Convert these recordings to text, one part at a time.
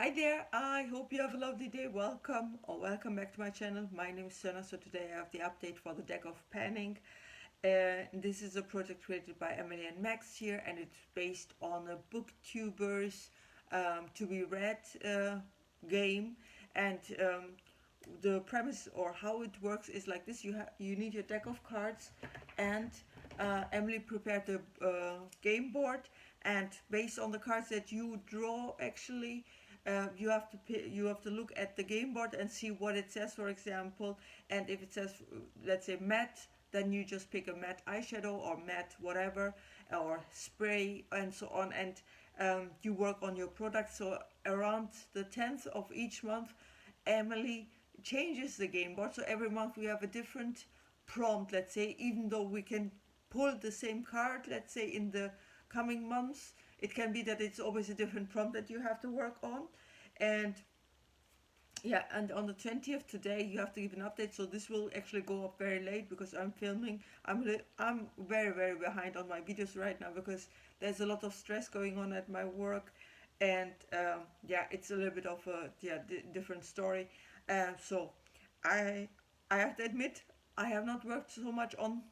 Hi there, I hope you have a lovely day. Welcome or welcome back to my channel. My name is Sana. So today I have the update for the deck of panning. This is a project created by Emilynmax here, and it's based on a booktubers to be read game. And the premise or how it works is like this: you need your deck of cards, and Emily prepared the game board, and based on the cards that you draw, actually, you have to look at the game board and see what it says, for example. And if it says, let's say, matte, then you just pick a matte eyeshadow or matte whatever, or spray and so on, and you work on your product. So around the 10th of each month, Emily changes the game board. So every month we have a different prompt, let's say, even though we can pull the same card, let's say, in the coming months. It can be that it's always a different prompt that you have to work on. And yeah, and on the 20th today you have to give an update. So this will actually go up very late because I'm filming. I'm very behind on my videos right now because there's a lot of stress going on at my work. And yeah, it's a little bit of a different story. So I I have to admit, I have not worked so much on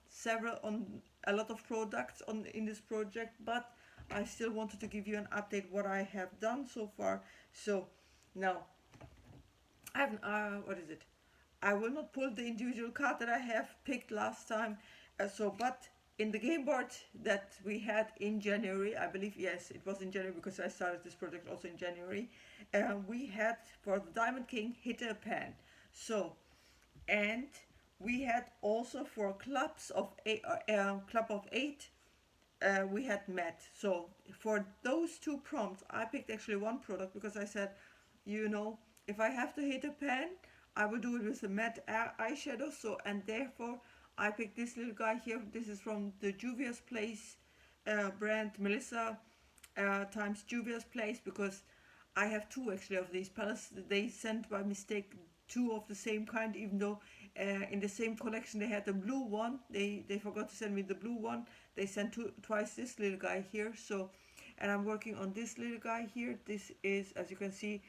a lot of products on in this project, but I still wanted to give you an update what I have done so far. So now I have what is it? I will not pull the individual card that I have picked last time. But in the game board that we had in January, I believe, yes, it was in January because I started this project also in January. We had for the Diamond King hit a pan. So, and we had also for club of eight, we had matte. So for those two prompts, I picked actually one product because I said, you know, if I have to hit a pen, I will do it with a matte eyeshadow. So, and therefore I picked this little guy here. This is from the Juvia's Place brand, Melissa times Juvia's Place, because I have two actually of these palettes. They sent by mistake two of the same kind, even though in the same collection they had the blue one. They forgot to send me the blue one. They sent twice this little guy here. So, and I'm working on this little guy here. This is, as you can see,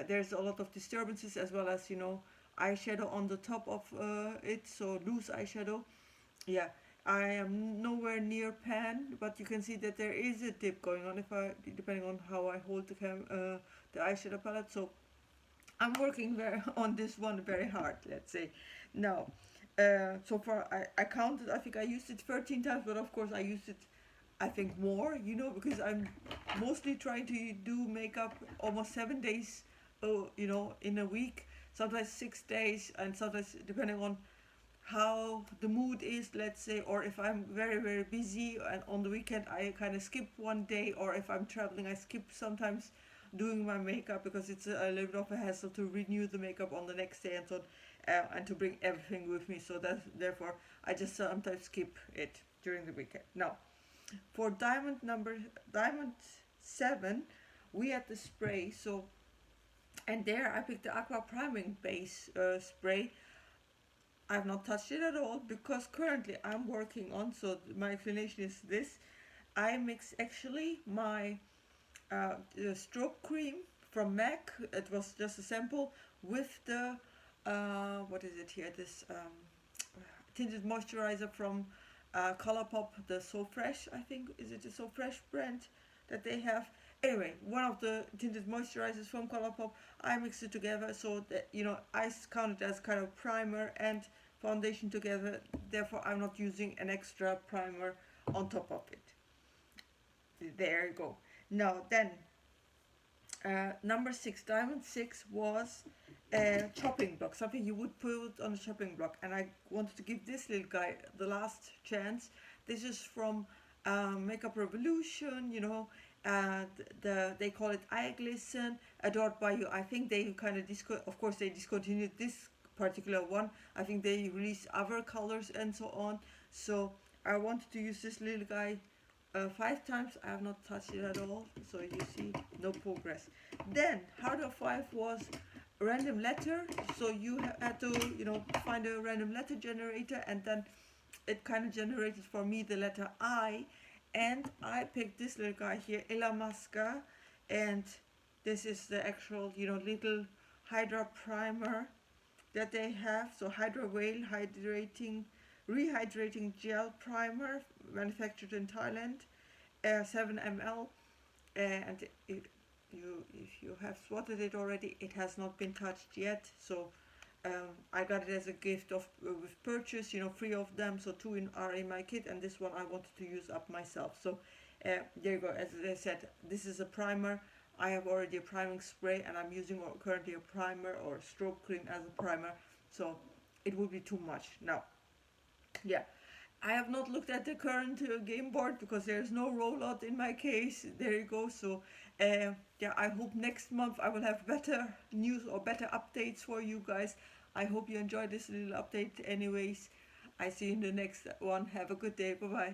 there's a lot of disturbances, as well as, you know, eyeshadow on the top of it, so loose eyeshadow. Yeah, I am nowhere near pan, but you can see that there is a dip going on if I, depending on how I hold the eyeshadow palette. So I'm working on this one very hard, let's say. Now, so far I counted, I think I used it 13 times, but of course I used it, I think, more, you know, because I'm mostly trying to do makeup almost 7 days, you know, in a week, sometimes 6 days, and sometimes depending on how the mood is, let's say, or if I'm very busy and on the weekend I kind of skip one day, or if I'm traveling I skip sometimes doing my makeup because it's a little bit of a hassle to renew the makeup on the next day and so on, and to bring everything with me. So that therefore I just sometimes skip it during the weekend. Now, for diamond 7, we had the spray. So, and there I picked the aqua priming base spray. I've not touched it at all because currently I'm working on, so my explanation is this: I mix actually my stroke cream from MAC. It was just a sample with the what is it here, this tinted moisturizer from Colourpop, the So Fresh, I think, is it the So Fresh brand that they have? Anyway, one of the tinted moisturizers from Colourpop. I mix it together so that, you know, I count it as kind of primer and foundation together. Therefore I'm not using an extra primer on top of it. There you go. Now then, number 6, diamond 6, was a chopping block, something you would put on a chopping block, and I wanted to give this little guy the last chance. This is from Makeup Revolution, you know, they call it Eye Glisten, Adored by You. I think they kind of of course they discontinued this particular one. I think they released other colors and so on. So I wanted to use this little guy 5 times. I have not touched it at all, so you see no progress. Then Heart of 5 was random letter. So you had to, you know, find a random letter generator, and then it kind of generated for me the letter I, and I picked this little guy here, Ella Masca, and This is the actual, little Hydra primer that they have. So Hydra Whale Rehydrating Gel Primer, manufactured in Thailand, 7 ml. And if you have swatted it already, it has not been touched yet. So I got it as a gift of with purchase, 3 of them. So are in my kit, and this one I wanted to use up myself. So there you go. As I said, this is a primer. I have already a priming spray, and I'm using currently a primer or stroke cream as a primer. So it would be too much. Now, yeah, I have not looked at the current game board because there's no rollout in my case. There you go. So, yeah, I hope next month I will have better news or better updates for you guys. I hope you enjoyed this little update. Anyways, I see you in the next one. Have a good day. Bye bye.